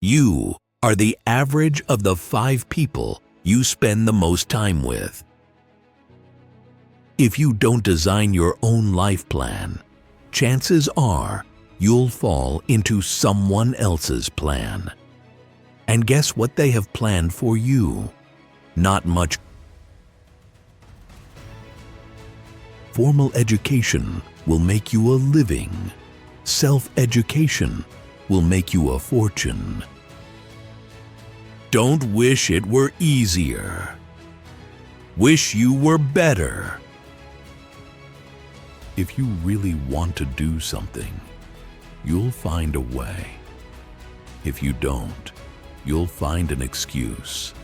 You are the average of the 5 people you spend the most time with. If you don't design your own life plan, chances are you'll fall into someone else's plan. And guess what they have planned for you? Not much. Formal education will make you a living. Self-education will make you a fortune. Don't wish it were easier. Wish you were better. If you really want to do something, you'll find a way. If you don't, you'll find an excuse.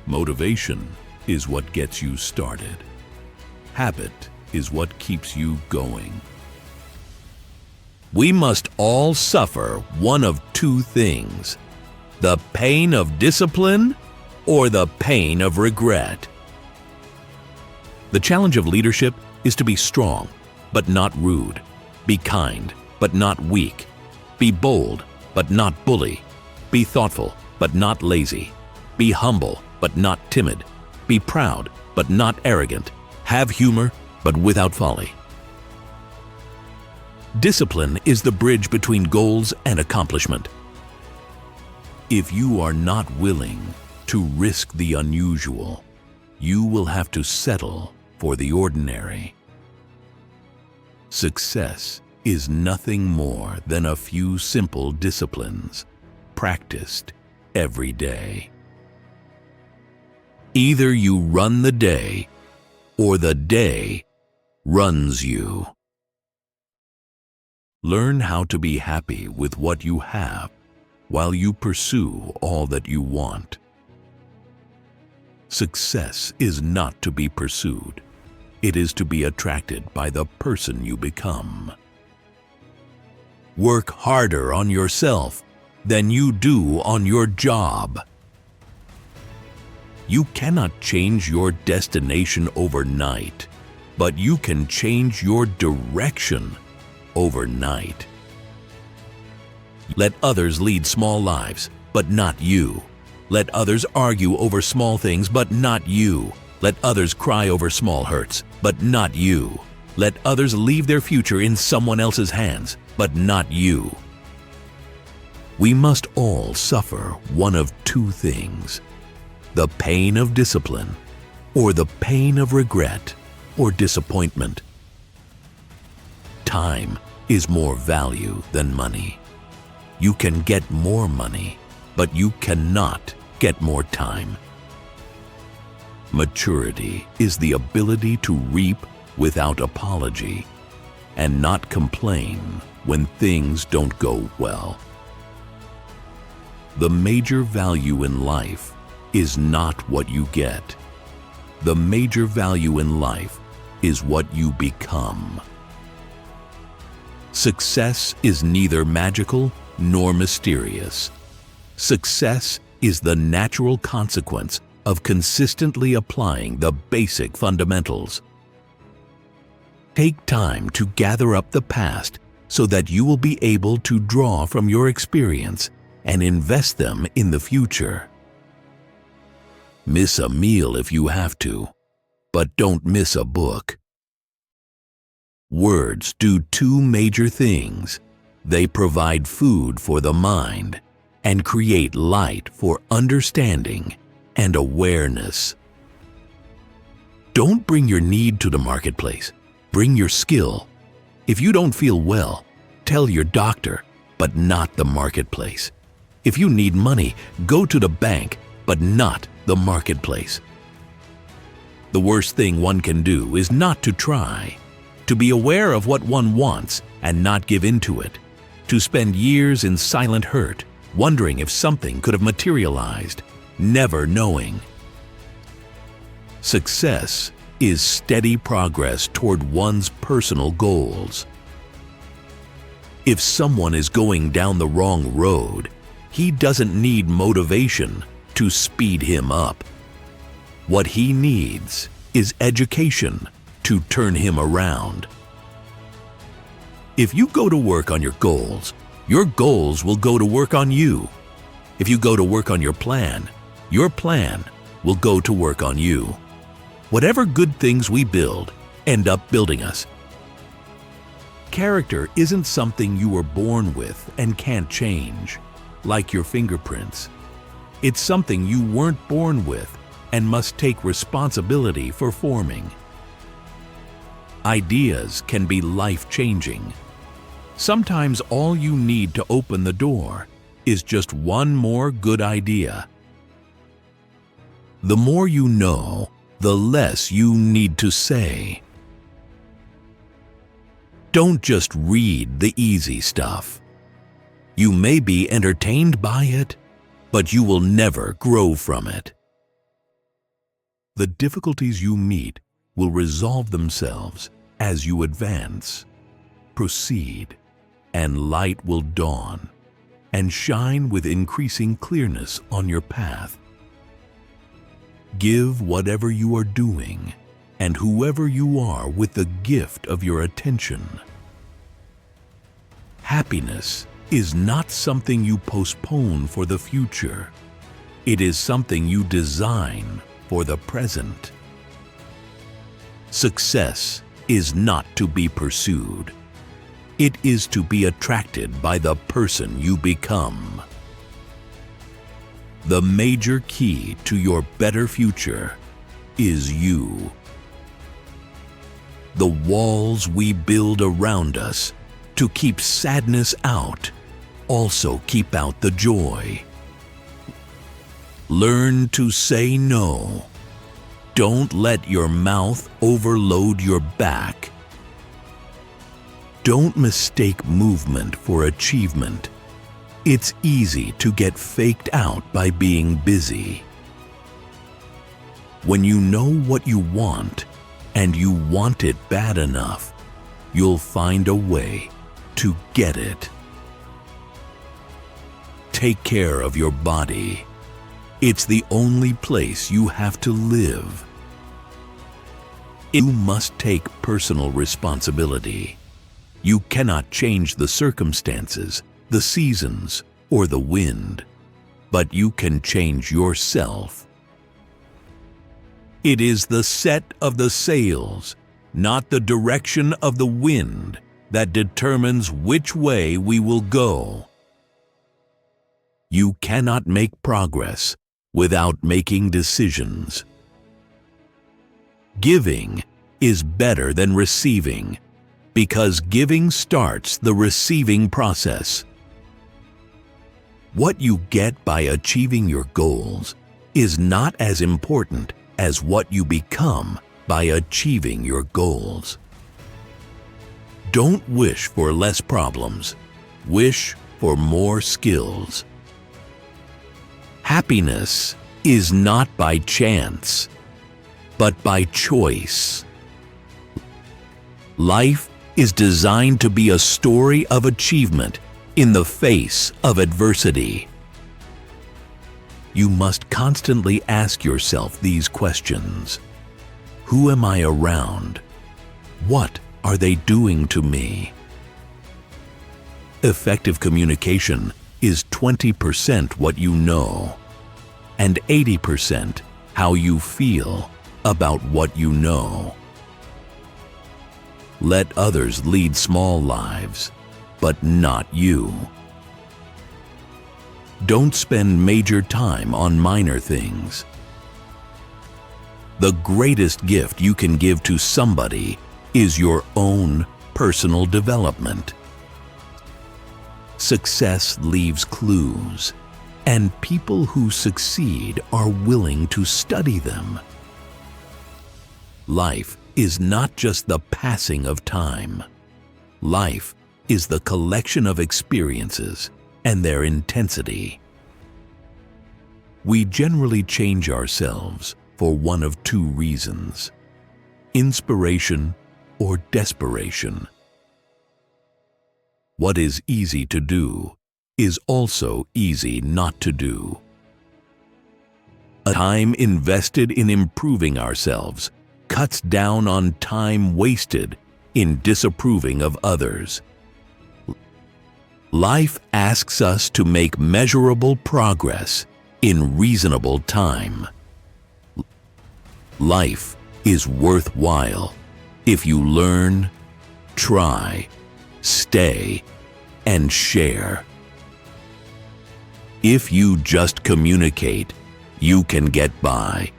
Motivation is what gets you started. Habit is what keeps you going. We must all suffer one of 2 things: the pain of discipline or the pain of regret. The challenge of leadership is to be strong, but not rude. Be kind, but not weak. Be bold, but not bully. Be thoughtful, but not lazy. Be humble, but not timid. Be proud, but not arrogant. Have humor, but without folly. Discipline is the bridge between goals and accomplishment. If you are not willing to risk the unusual, you will have to settle for the ordinary. Success is nothing more than a few simple disciplines practiced every day. Either you run the day or the day runs you. Learn how to be happy with what you have while you pursue all that you want. Success is not to be pursued. It is to be attracted by the person you become. Work harder on yourself than you do on your job. You cannot change your destination overnight, but you can change your direction overnight. Let others lead small lives, but not you. Let others argue over small things, but not you. Let others cry over small hurts, but not you. Let others leave their future in someone else's hands, but not you. We must all suffer one of 2 things: the pain of discipline or the pain of regret or disappointment. Time is more value than money. You can get more money, but you cannot get more time. Maturity is the ability to reap without apology and not complain when things don't go well. The major value in life is not what you get. The major value in life is what you become. Success is neither magical nor mysterious. Success is the natural consequence of consistently applying the basic fundamentals. Take time to gather up the past so that you will be able to draw from your experience and invest them in the future. Miss a meal if you have to, but don't miss a book. Words do 2 major things. They provide food for the mind and create light for understanding and awareness. Don't bring your need to the marketplace. Bring your skill. If you don't feel well, tell your doctor, but not the marketplace. If you need money, go to the bank, but not the marketplace. The worst thing one can do is not to try, to be aware of what one wants and not give in to it, to spend years in silent hurt, wondering if something could have materialized, never knowing. Success is steady progress toward one's personal goals. If someone is going down the wrong road, he doesn't need motivation to speed him up. What he needs is education to turn him around. If you go to work on your goals, your goals will go to work on you. If you go to work on your plan will go to work on you. Whatever good things we build end up building us. Character isn't something you were born with and can't change, like your fingerprints. It's something you weren't born with and must take responsibility for forming. Ideas can be life-changing. Sometimes all you need to open the door is just one more good idea. The more you know, the less you need to say. Don't just read the easy stuff. You may be entertained by it, but you will never grow from it. The difficulties you meet will resolve themselves as you advance, proceed, and light will dawn and shine with increasing clearness on your path. Give whatever you are doing and whoever you are with the gift of your attention. Happiness is not something you postpone for the future. It is something you design for the present. Success is not to be pursued. It is to be attracted by the person you become. The major key to your better future is you. The walls we build around us to keep sadness out also keep out the joy. Learn to say no. Don't let your mouth overload your back. Don't mistake movement for achievement. It's easy to get faked out by being busy. When you know what you want, and you want it bad enough, you'll find a way to get it. Take care of your body. It's the only place you have to live. You must take personal responsibility. You cannot change the circumstances, the seasons, or the wind, but you can change yourself. It is the set of the sails, not the direction of the wind, that determines which way we will go. You cannot make progress without making decisions. Giving is better than receiving, because giving starts the receiving process. What you get by achieving your goals is not as important as what you become by achieving your goals. Don't wish for less problems. Wish for more skills. Happiness is not by chance, but by choice. Life is designed to be a story of achievement in the face of adversity. You must constantly ask yourself these questions. Who am I around? What are they doing to me? Effective communication is 20% what you know, and 80% how you feel about what you know. Let others lead small lives, but not you. Don't spend major time on minor things. The greatest gift you can give to somebody is your own personal development. Success leaves clues, and people who succeed are willing to study them. Life is not just the passing of time. Life is the collection of experiences and their intensity. We generally change ourselves for one of two reasons: inspiration or desperation. What is easy to do is also easy not to do. A time invested in improving ourselves cuts down on time wasted in disapproving of others. Life asks us to make measurable progress in reasonable time. Life is worthwhile if you learn, try, stay, and share. If you just communicate, you can get by.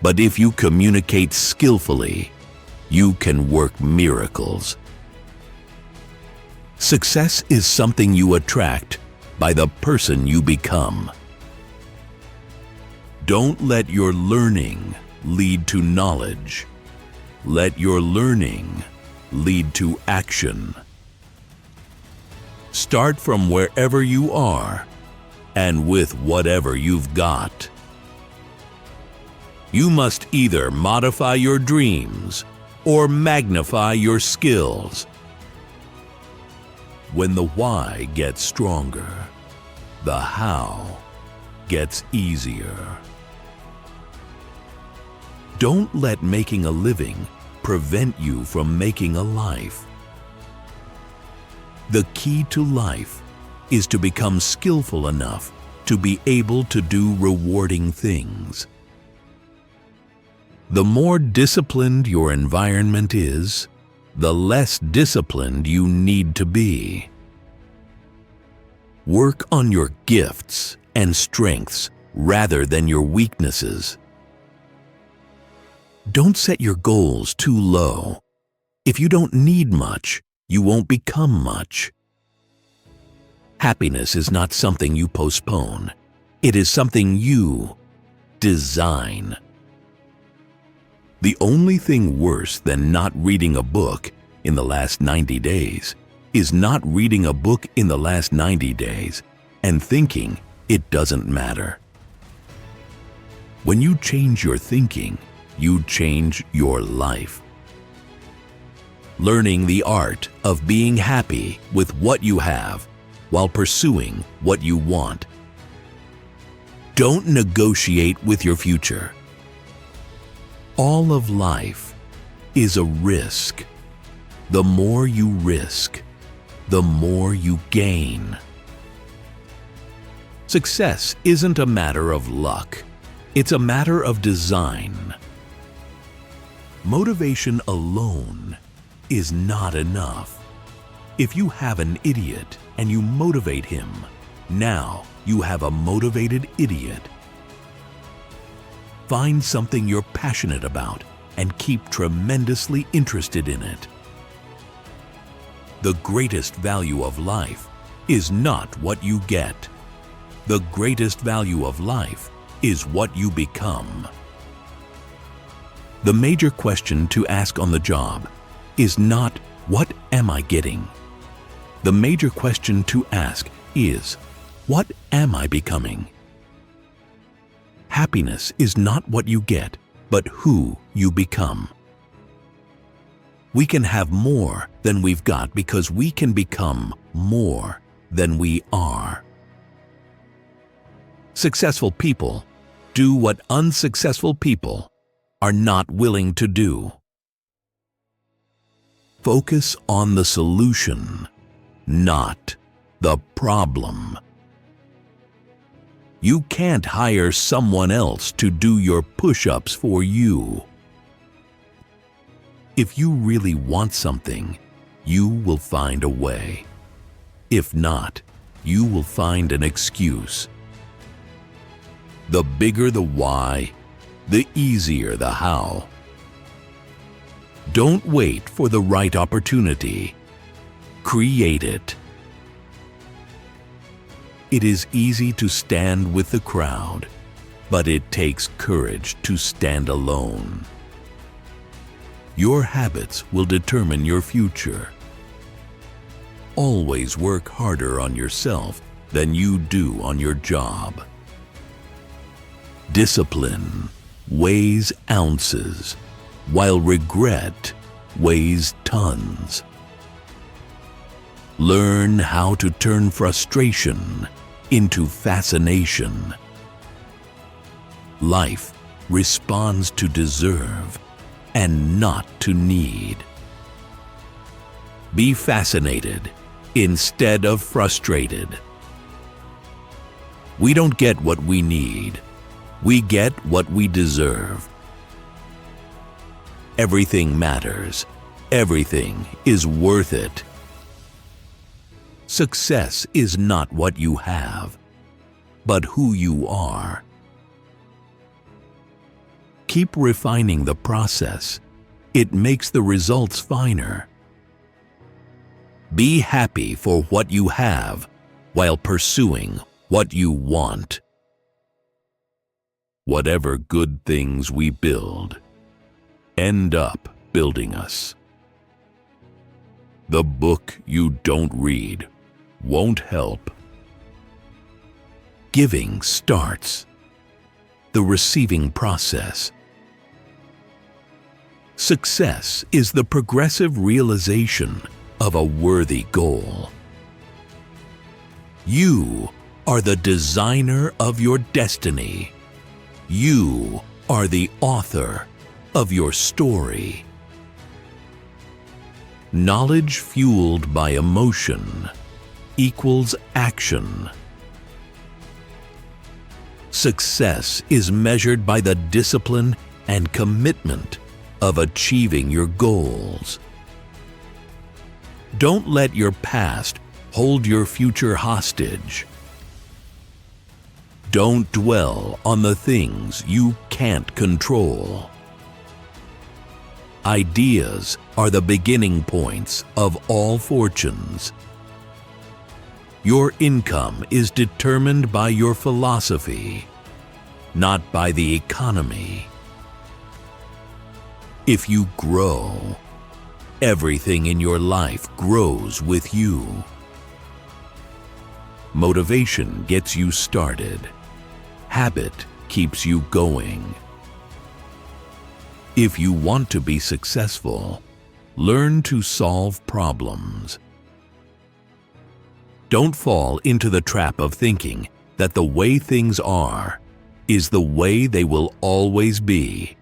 But if you communicate skillfully, you can work miracles. Success is something you attract by the person you become. Don't let your learning lead to knowledge. Let your learning lead to action. Start from wherever you are and with whatever you've got. You must either modify your dreams or magnify your skills. When the why gets stronger, the how gets easier. Don't let making a living prevent you from making a life. The key to life is to become skillful enough to be able to do rewarding things. The more disciplined your environment is, the less disciplined you need to be. Work on your gifts and strengths rather than your weaknesses. Don't set your goals too low. If you don't need much, you won't become much. Happiness is not something you postpone. It is something you design. The only thing worse than not reading a book in the last 90 days is not reading a book in the last 90 days and thinking it doesn't matter. When you change your thinking, you change your life. Learning the art of being happy with what you have while pursuing what you want. Don't negotiate with your future. All of life is a risk. The more you risk, the more you gain. Success isn't a matter of luck. It's a matter of design. Motivation alone is not enough. If you have an idiot and you motivate him, now you have a motivated idiot. Find something you're passionate about and keep tremendously interested in it. The greatest value of life is not what you get. The greatest value of life is what you become. The major question to ask on the job is not, what am I getting? The major question to ask is, what am I becoming? Happiness is not what you get, but who you become. We can have more than we've got because we can become more than we are. Successful people do what unsuccessful people are not willing to do. Focus on the solution, not the problem. You can't hire someone else to do your push-ups for you. If you really want something, you will find a way. If not, you will find an excuse. The bigger the why, the easier the how. Don't wait for the right opportunity. Create it. It is easy to stand with the crowd, but it takes courage to stand alone. Your habits will determine your future. Always work harder on yourself than you do on your job. Discipline weighs ounces, while regret weighs tons. Learn how to turn frustration into fascination. Life responds to deserve and not to need. Be fascinated instead of frustrated. We don't get what we need. We get what we deserve. Everything matters. Everything is worth it. Success is not what you have, but who you are. Keep refining the process. It makes the results finer. Be happy for what you have while pursuing what you want. Whatever good things we build end up building us. The book you don't read won't help. Giving starts the receiving process. Success is the progressive realization of a worthy goal. You are the designer of your destiny. You are the author of your story. Knowledge fueled by emotion equals action. Success is measured by the discipline and commitment of achieving your goals. Don't let your past hold your future hostage. Don't dwell on the things you can't control. Ideas are the beginning points of all fortunes. Your income is determined by your philosophy, not by the economy. If you grow, everything in your life grows with you. Motivation gets you started. Habit keeps you going. If you want to be successful, learn to solve problems. Don't fall into the trap of thinking that the way things are is the way they will always be.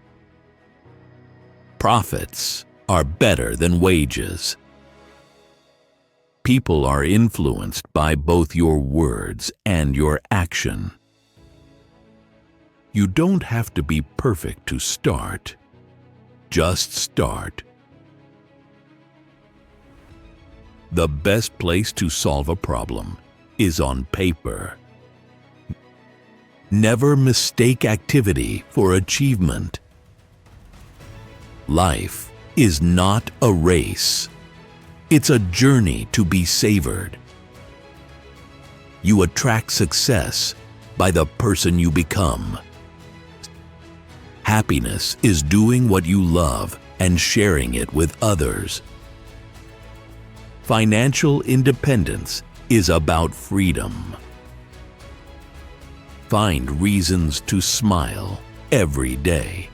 Profits are better than wages. People are influenced by both your words and your action. You don't have to be perfect to start. Just start. The best place to solve a problem is on paper. Never mistake activity for achievement. Life is not a race. It's a journey to be savored. You attract success by the person you become. Happiness is doing what you love and sharing it with others. Financial independence is about freedom. Find reasons to smile every day.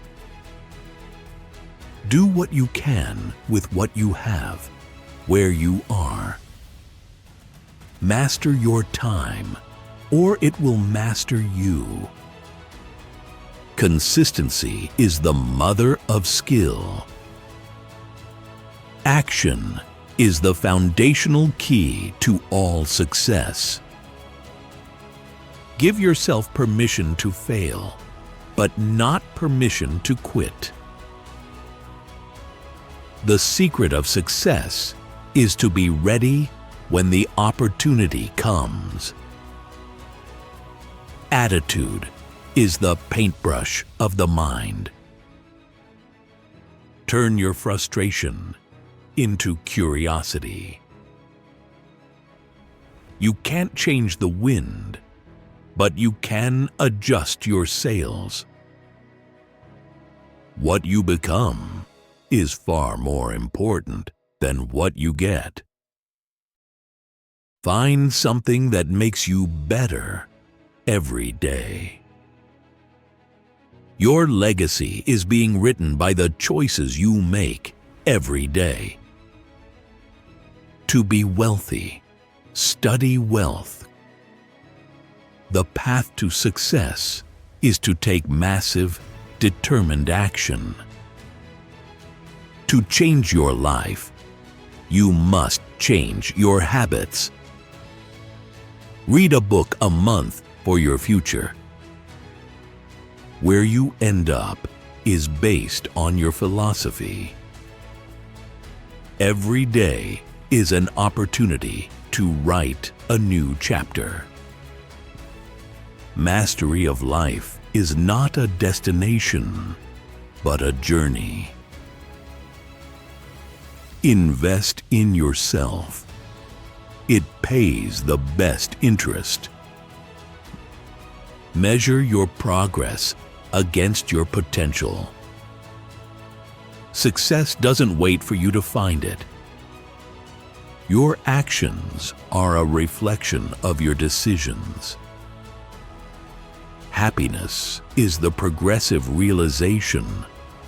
Do what you can with what you have, where you are. Master your time, or it will master you. Consistency is the mother of skill. Action is the foundational key to all success. Give yourself permission to fail, but not permission to quit. The secret of success is to be ready when the opportunity comes. Attitude is the paintbrush of the mind. Turn your frustration into curiosity. You can't change the wind, but you can adjust your sails. What you become is far more important than what you get. Find something that makes you better every day. Your legacy is being written by the choices you make every day. To be wealthy, study wealth. The path to success is to take massive, determined action. To change your life, you must change your habits. Read a book a month for your future. Where you end up is based on your philosophy. Every day is an opportunity to write a new chapter. Mastery of life is not a destination, but a journey. Invest in yourself. It pays the best interest. Measure your progress against your potential. Success doesn't wait for you to find it. Your actions are a reflection of your decisions. Happiness is the progressive realization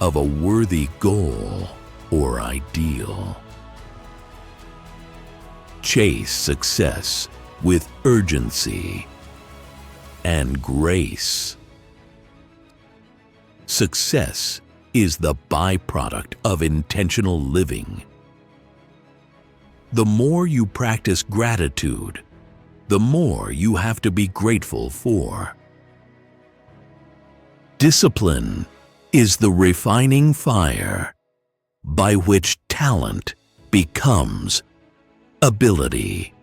of a worthy goal or ideal. Chase success with urgency and grace. Success is the byproduct of intentional living. The more you practice gratitude, the more you have to be grateful for. Discipline is the refining fire by which talent becomes ability.